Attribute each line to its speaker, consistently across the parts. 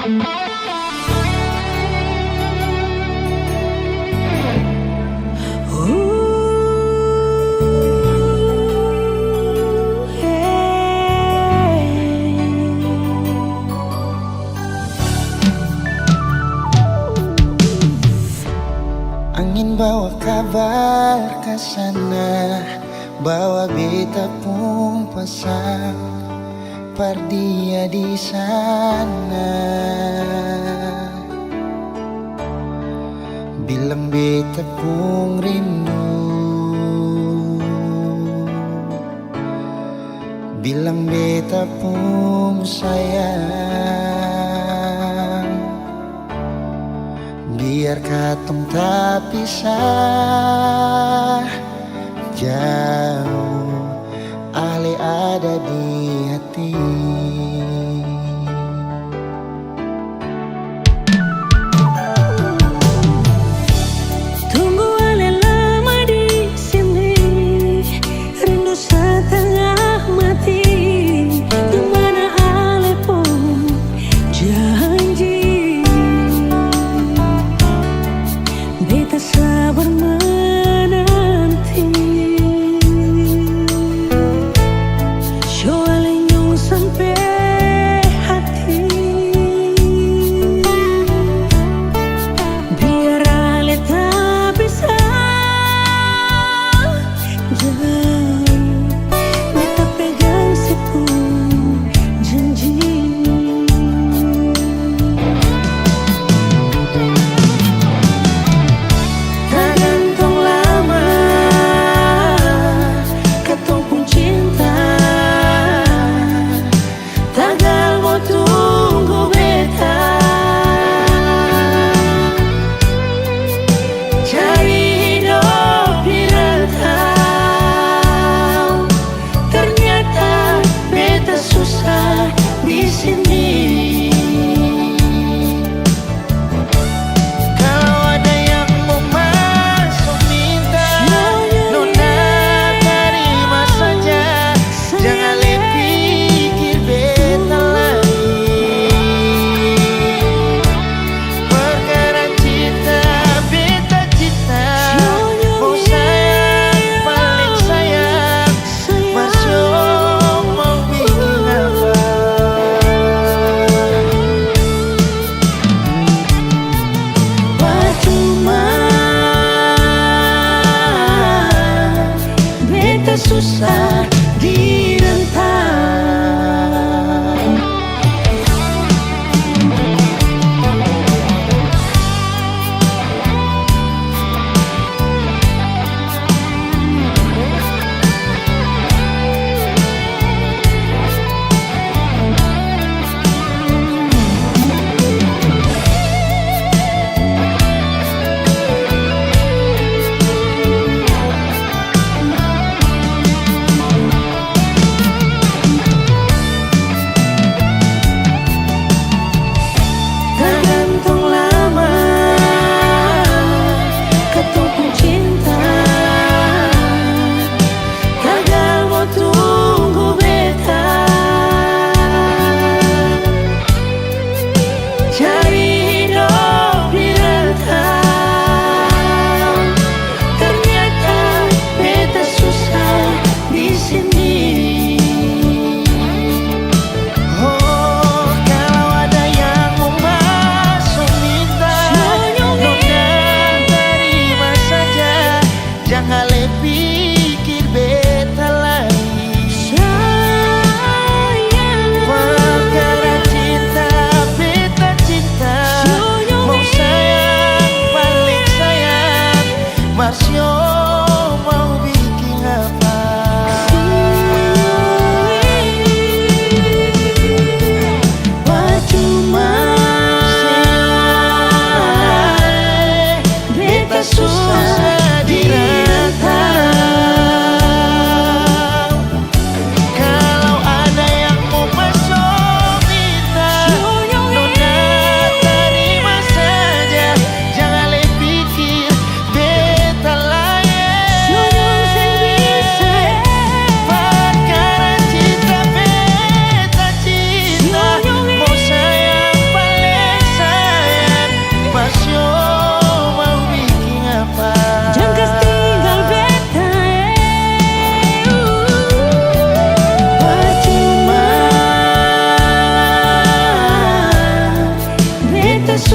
Speaker 1: Angin bawa kabar ke sana, bawa beta pun pasang par dia di sana. Bilang beta pun rindu, bilang beta pun sayang. Biar katong tak pisah jauh, Ale ada di hati.
Speaker 2: Tunggu Ale lama di sini, rindu setengah mati. Di mana Ale pun janji, beta sabar menanti. Show Ale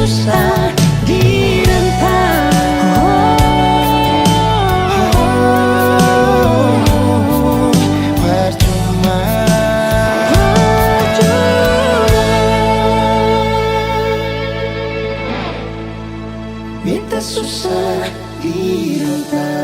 Speaker 2: susah direntang.
Speaker 1: Percuma, beta susah direntang.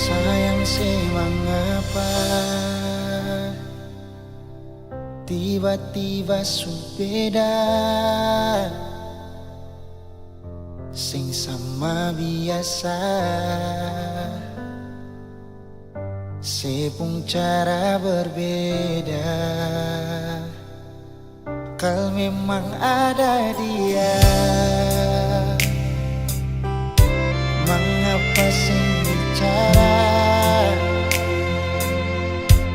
Speaker 1: Sayang sih mengapa tiba-tiba supeda sing sama biasa, sepung cara berbeda. Kal memang ada dia, mengapa sing bicara?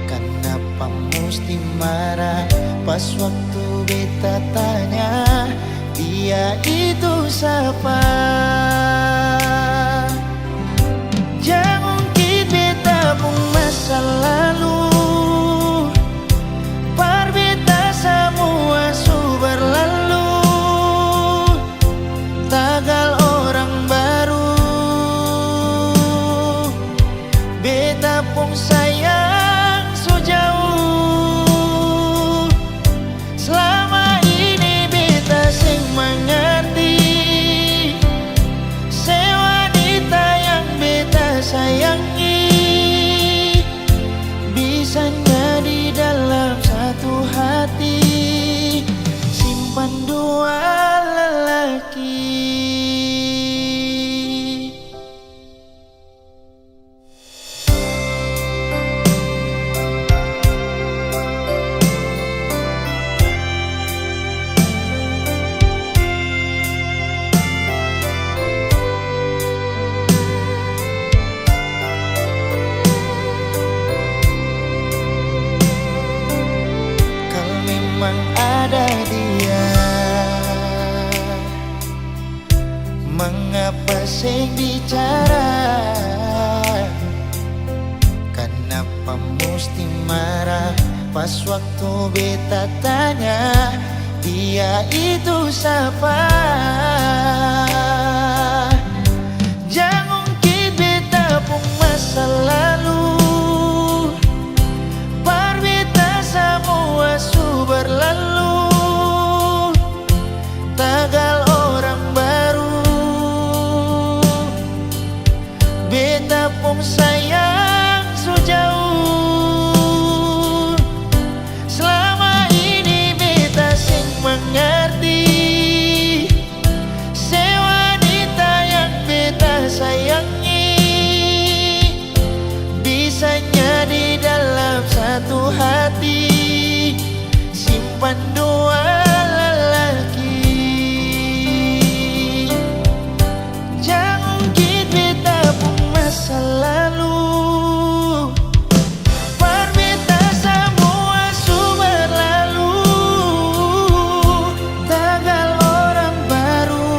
Speaker 1: Kenapa mesti marah pas waktu beta tanya dia itu siapa? Jangan ungkit beta pun masa lalu, par beta semua su berlalu. Tagal orang baru, beta pun sayang so jauh. Selama ini beta sing mengerti se wanita yang beta sayangi bisanya di dalam satu hati simpan dua lelaki. Memang ada dia, mengapa sing bicara? Kenapa mesti marah pas waktu beta tanya dia itu siapa? Jangan ungkit beta pun masa lalu, par beta semua su berlalu. Tagal orang baru, beta pun sayang so jauh. Selama ini beta sing mengerti se wanita yang beta sayangi bisanya di dalam satu hati simpan dua lelaki. Jangan ungkit beta pun masa lalu, par beta semua su berlalu. Tagal orang baru,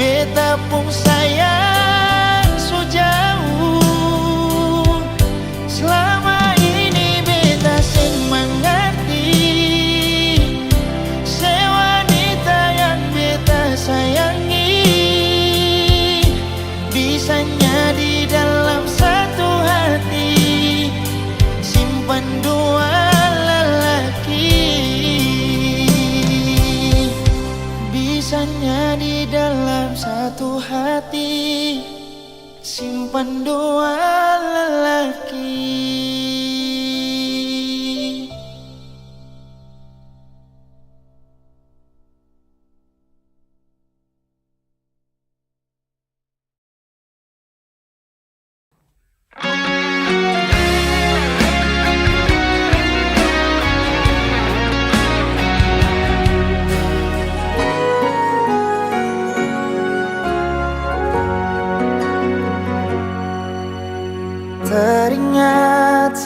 Speaker 1: beta pun sayang so jauh. Selama ini beta sing mengerti se wanita yang beta sayangi bisanya di dalam satu hati simpan dua lelaki. Bisanya di dalam satu hati simpan dua lelaki.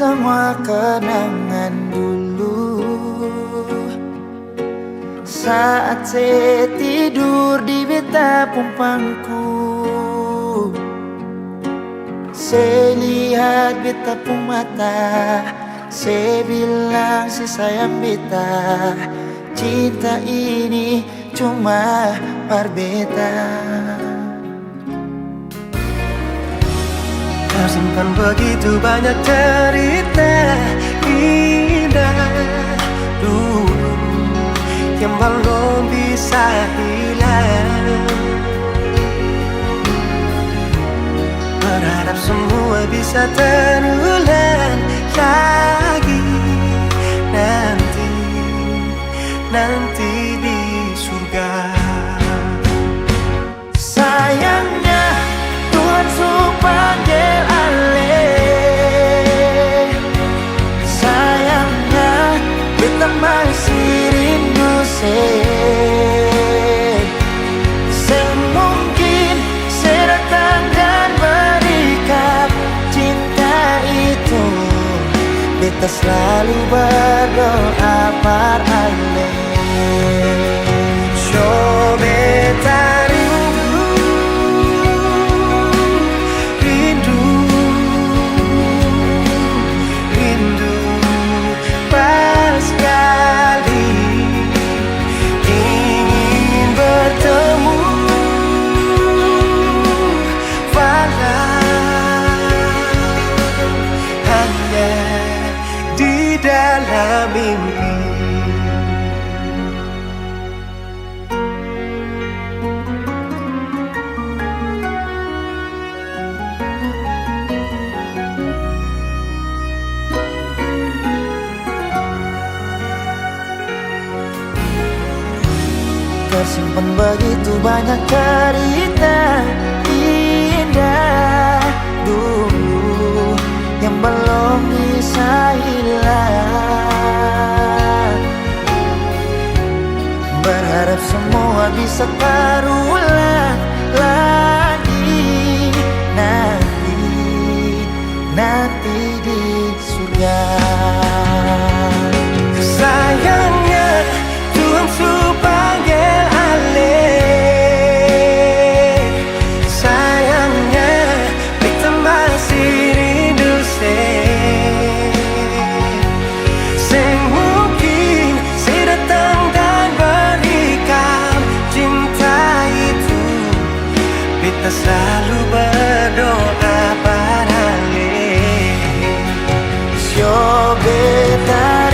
Speaker 1: semua kenangan dulu. Saat saya tidur di beta pumpangku, saya lihat beta pun mata, saya bilang si sayang beta, cinta ini cuma par beta.
Speaker 3: Tersimpan begitu banyak cerita indah dulu yang belum bisa hilang. Berharap semua bisa terulang lagi nanti di surga.
Speaker 1: Sayangnya Tuhan suruh panggil alih. Sayangnya beta masih rindu semungkin saya datang dan berikan cinta itu. Beta selalu berdoa par alih.
Speaker 3: So beta rindu pas sekali ingin bertemu, walau hanya di dalam mimpi.
Speaker 1: Tersimpan begitu banyak cerita indah dulu yang belum bisa hilang. Berharap semua bisa terulang lagi nanti di surga.
Speaker 3: Sayangnya Tuhan suruh panggil alih. Sayangnya beta masih rindu semungkin saya datang dan berikan cinta itu. Beta selalu berdoa pada alih.
Speaker 1: Syo beta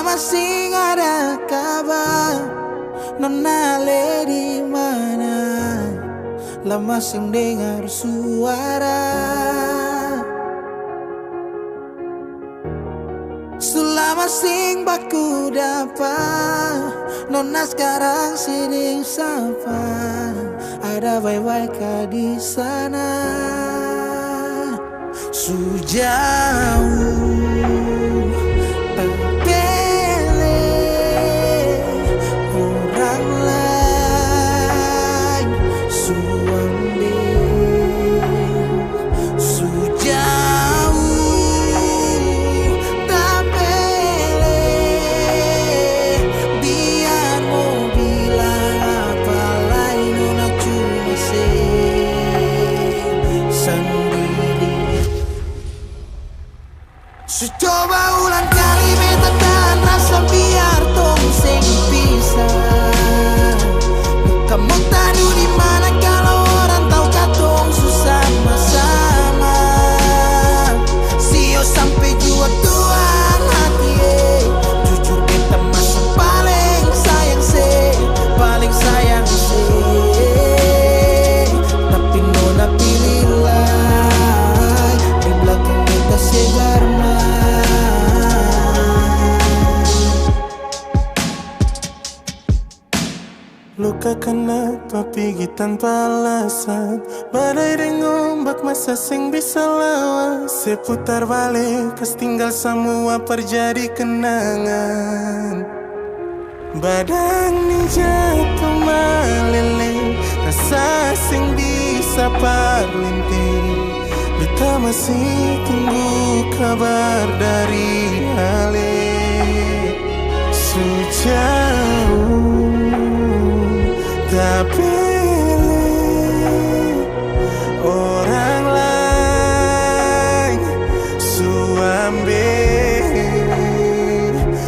Speaker 1: masing ada kabar, nona le di mana? Lama sing dengar suara. Selama sing baku dapat, nona sekarang sini sapa. Ada bye-bye ka di sana. Sejauh coba ulang kali beta tahan rasa biar tong sing pisah. Kamu tadu di mana kalau orang tahu katong susah sama-sama. Sio sampai jua tuang hati. Jujur beta masuk paling sayang se. Tapi nona pilihlah di belakang beta segar.
Speaker 3: Luka kenapa pergi tanpa alasan? Badai dan ombak masa sing bisa lawan. Seputar balik, kas tinggal semua terjadi kenangan. Badan ni jatuh meleleh, rasa sing bisa parlinting. Beta masih tunggu kabar dari Ale. Sejauh tak pilih orang lain suambil.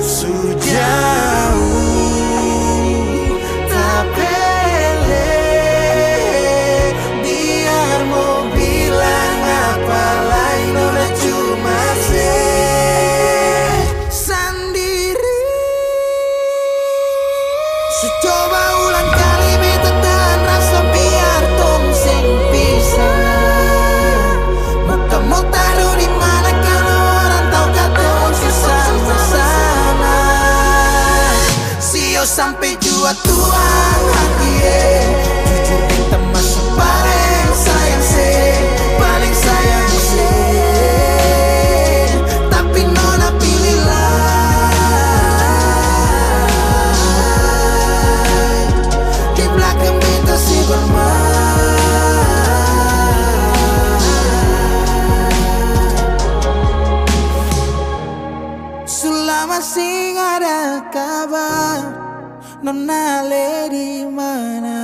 Speaker 3: Sejauh tak pilih, biar mau bilang apa lain, nona cuma sendiri. Coba ulang kali beta tahan rasa biar tong sing pisah. Mau taruh di mana kalau orang tahu katong susah sama. Sio sampai jua tuang hati. Jujur beta masuk paling sayang se. Tapi nona pilihlah di belakang beta si selama sing ada kabar, nona le di mana?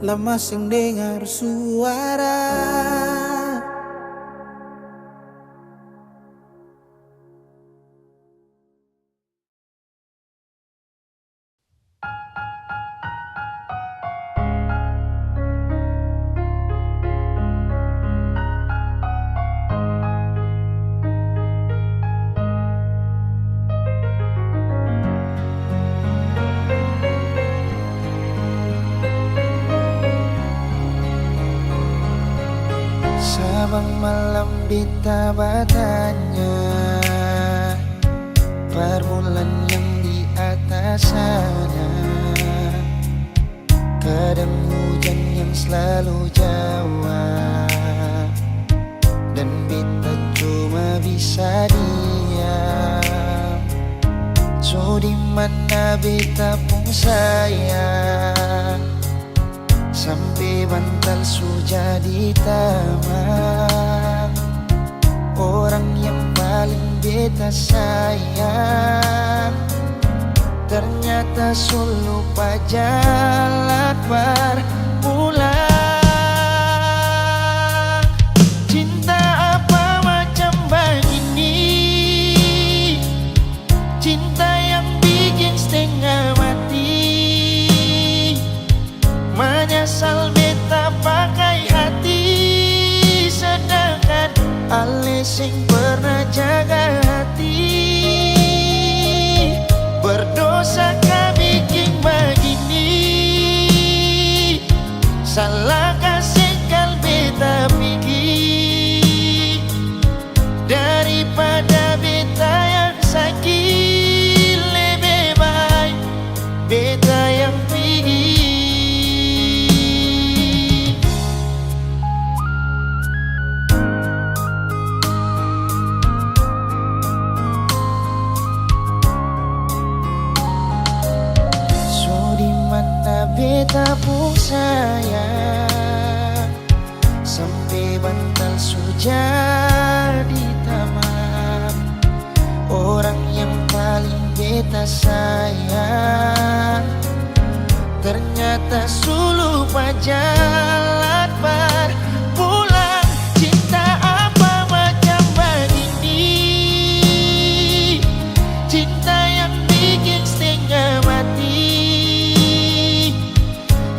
Speaker 3: Lama sing dengar suara. Sabang malam beta bertanya, permulaan yang di atas sana. Kadang hujan yang selalu jawab, dan beta cuma bisa diam. So di mana beta pun sayang, sampai bantal sudah ditamang. Orang yang paling beta sayang ternyata solo pajalan berpulang. Cinta apa macam begini? Cinta yang bikin setengah mati. Menyesal beta pakai hati, sedangkan Ale sing pernah jaga hati. sayang, sampai bantal sudah di taman. Orang yang paling beta sayang ternyata suluh pajalan pulang. Cinta apa macam begini, cinta yang bikin setengah mati.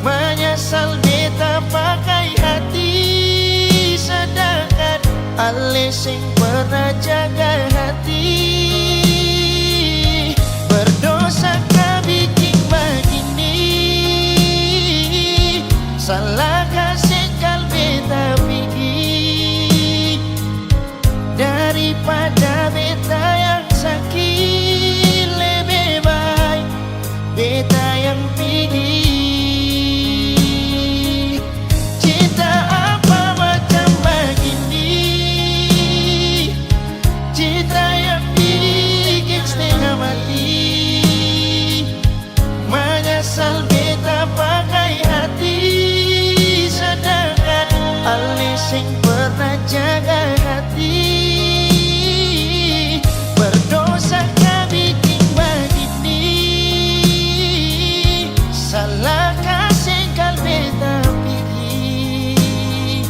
Speaker 3: Menyesal beta pakai hati, sedangkan ale sing pernah jaga hati. Berdosa kah bikin begini, salah kasih kal beta pergi. Daripada beta yang sakit, lebih baik beta yang pergi. Cinta apa macam begini, cinta yang bikin setengah mati. Menyesal beta pakai hati, sedangkan ale sing pernah jaga hati. Berdosa kah bikin begini, salah kasih kal beta pilih.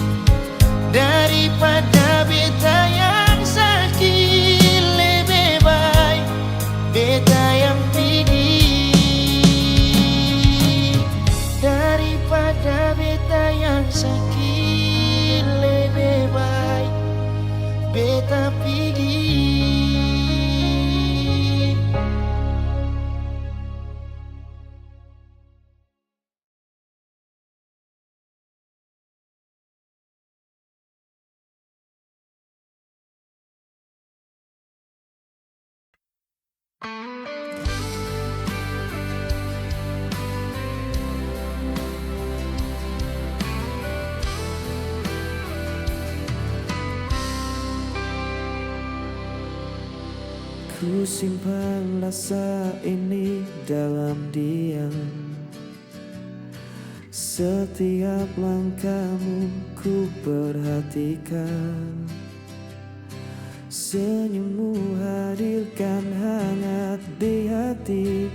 Speaker 3: Daripada beta yang sakit, lebih baik beta yang pilih. Daripada beta yang sakit, lebih baik beta pilih.
Speaker 4: Ku simpan rasa ini dalam diam. Setiap langkahmu ku perhatikan. Senyummu hadirkan hangat di hati.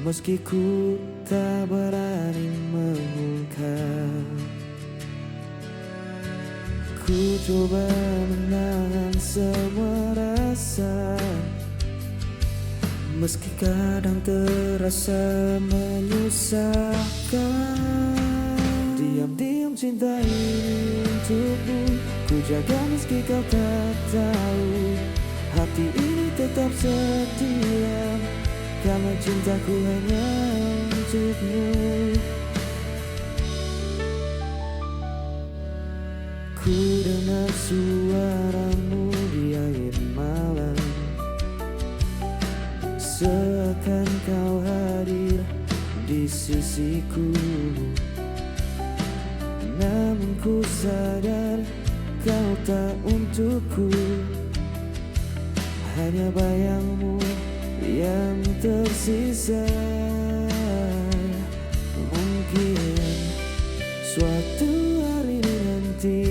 Speaker 4: Meski ku tak berani mengungkap, ku coba menahan semua rasa. Meski kadang terasa menyusahkan, diam-diam cinta ini untukmu ku jaga meski kau tak tahu. Hati ini tetap setia, karena cintaku hanya untukmu. Ku dengar suaramu di akhir malam, seakan kau hadir di sisiku. Namun ku sadar kau tak untukku, hanya bayangmu yang tersisa. Mungkin suatu hari nanti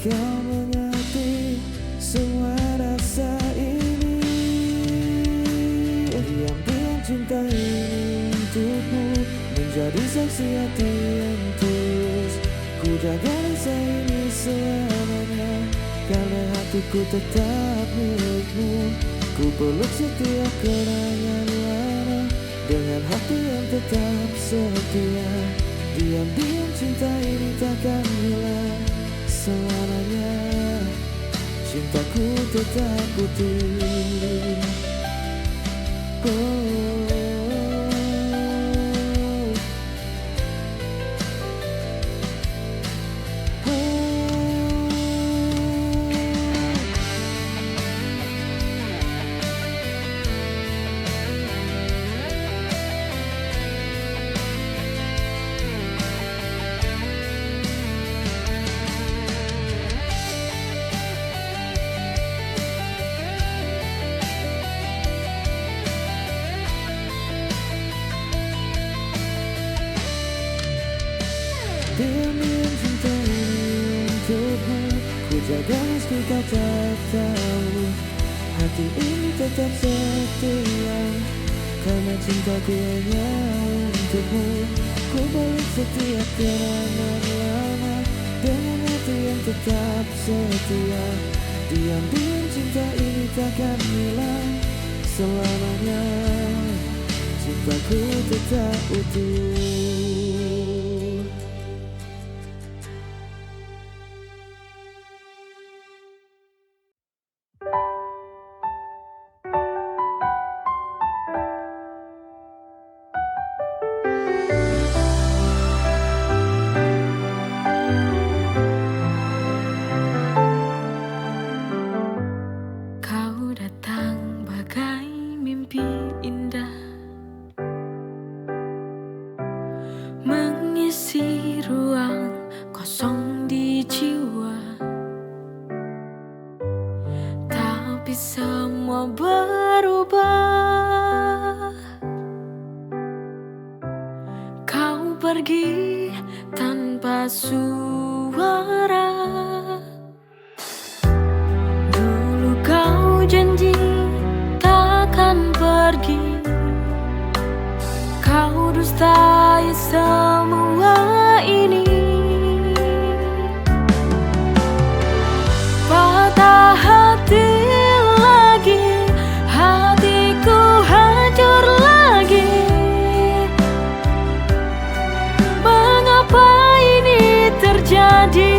Speaker 4: kau mengerti semua rasa ini. Diam-diam cinta ini untukmu menjadi saksi hati yang tulus. Ku jaga rasa ini selamanya, karena hatiku tetap milikmu. Ku peluk setiap kenangan lama dengan hati yang tetap setia. Diam-diam cinta ini takkan hilang selamanya, cintaku tetap utuh. Oh. kau tak tahu, hati ini tetap setia. Karena cintaku hanya untukmu, ku balik setiap kenangan lama dengan hati yang tetap setia. Diam-diam cinta ini takkan hilang selamanya, cintaku tetap utuh.
Speaker 2: Pergi tanpa suara. Dulu kau janji takkan pergi, kau dustai semua ini. Patah hati lagi, hatiku hancur lagi. Terjadi,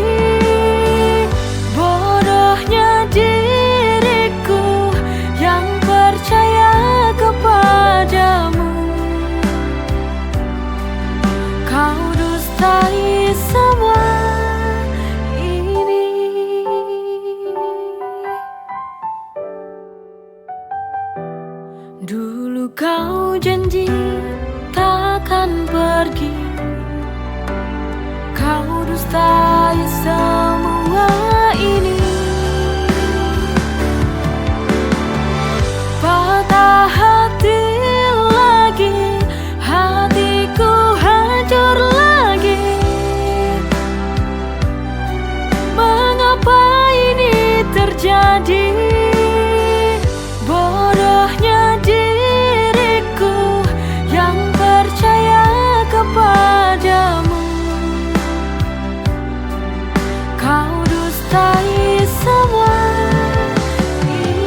Speaker 2: bodohnya diriku yang percaya kepadamu. Kau dustai semua ini. Dulu kau janji takkan pergi, kau dustai semua ini. Patah hati lagi, hatiku hancur lagi. Mengapa ini terjadi? Bodohnya diriku yang percaya kepadamu. Kau dustai semua ini.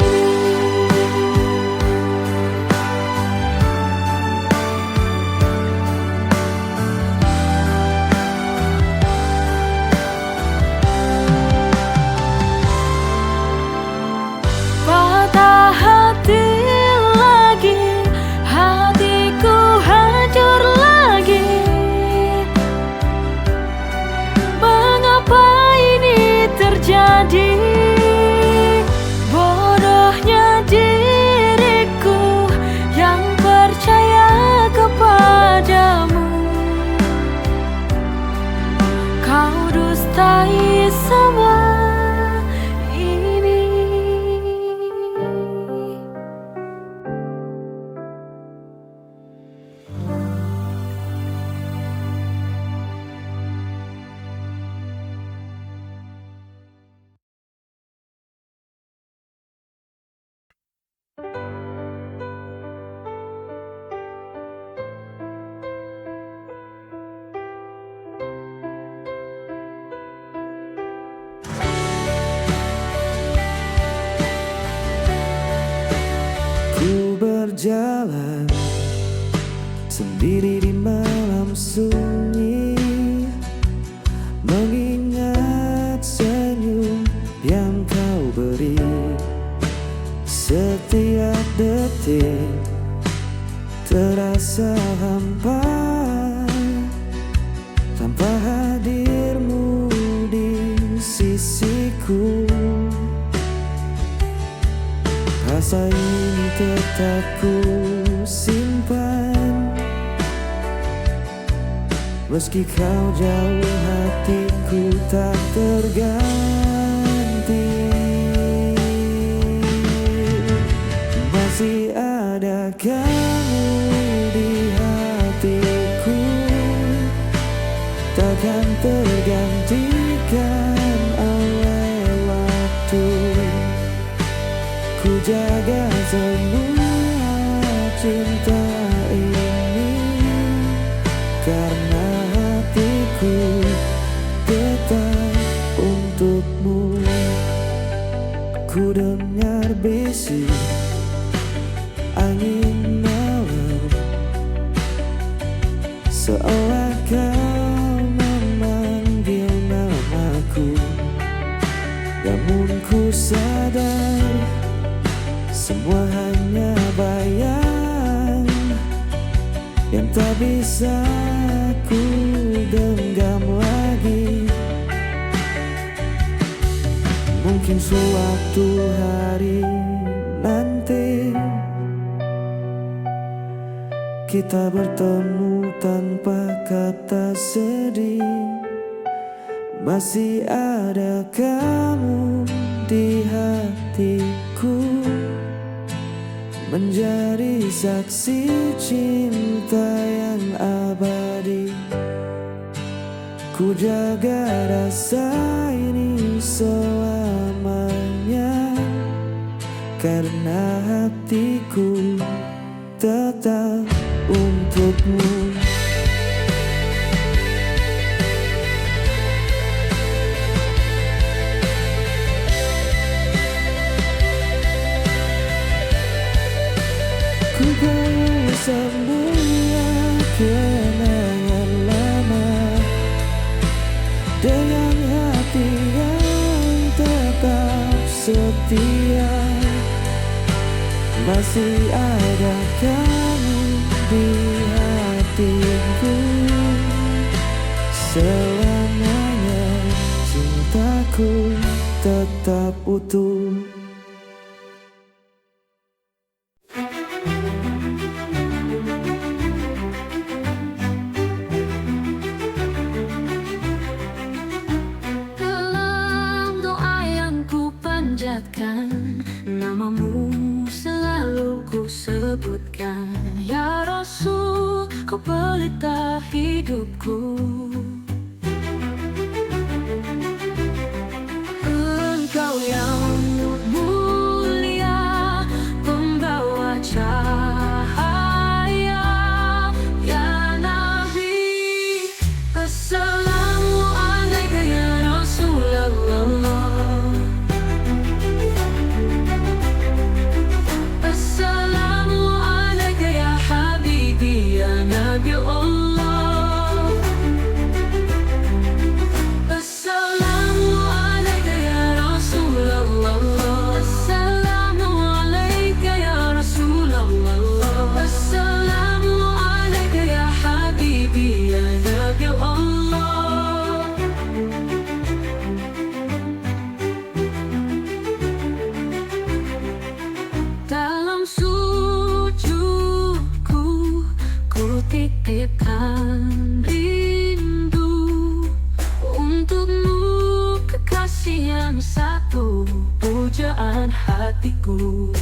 Speaker 2: Patah hati lagi, hatiku hancur lagi. Mengapa terjadi? Bodohnya diriku yang percaya kepadamu. Kau dustai semua ini.
Speaker 4: Ku berjalan sendiri di malam sunyi, mengingat senyum yang kau beri. Setiap detik terasa hampa tanpa hadirmu di sisiku. Rasa ini tetap ku simpan, meski kau jauh hatiku tak terganti. Masih ada kamu di hatiku, takkan tergantikan oleh waktu. jaga semua cinta ini, karena hatiku tetap untukmu. Ku dengar bisik angin malam, seolah kau memanggil namaku. Namun ku sadar semua hanya bayang yang tak bisa ku genggam lagi. Mungkin suatu hari nanti kita bertemu tanpa kata sedih. Masih ada kamu di hatiku, menjadi saksi cinta yang abadi. Ku jaga rasa ini selamanya, karena hatiku tetap untukmu. Ku bawa semua kenangan lama dengan hati yang tetap setia. Masih ada kamu di hatiku, selamanya cintaku tetap utuh.
Speaker 2: Namamu selalu ku sebutkan, ya Rasul, kau pelita hidupku. Engkau yang mulia, pembawa cahaya, ya Nabi. Assalamualaikum ya Rasulullah. Dalam sujudku ku titipkan rindu untukmu, kekasih yang satu, pujaan hatiku.